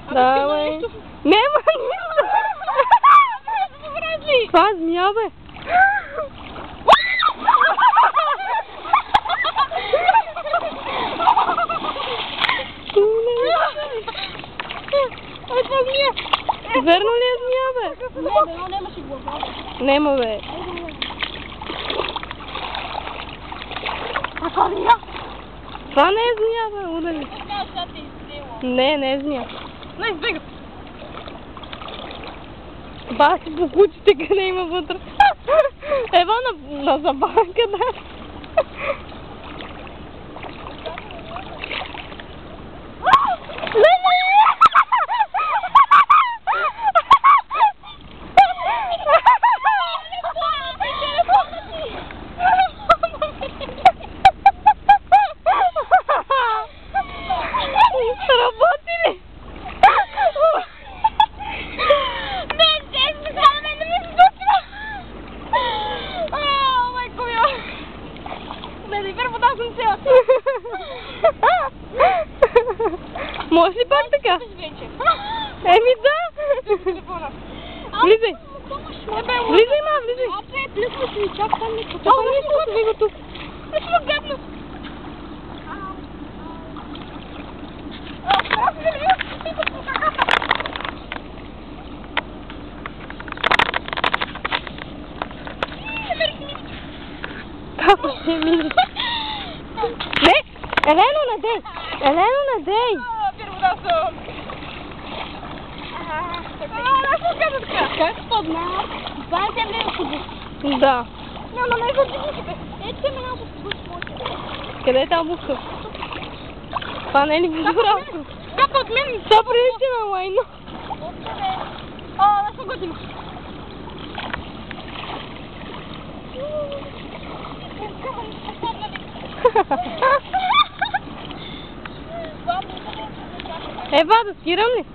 Давай. Нема нищо. Това е змия, бе. Верно ли е змия, бе? Не, но нямаше глава. Нема, бе. Това змия? Това не е змия, бе, удали. Не е змия. Не, избега. Баси по кучите, къде има вътре. Ева на забавка, да. Работи ли? Може ли пак така? Еми да! Влизай! Влизай, ма, влизай! Сви го тук! Папа ще мини. Не! Елено, надей! Елено, надей! Как спадна? Знаете ли автобус? Да. Няма не за дивите. Ето ме автобус. Къде е тази буска? Това не е ли видеоравто? Как от мен? Това прилича на лайно. Не съм готина. Ева, да скирам ли?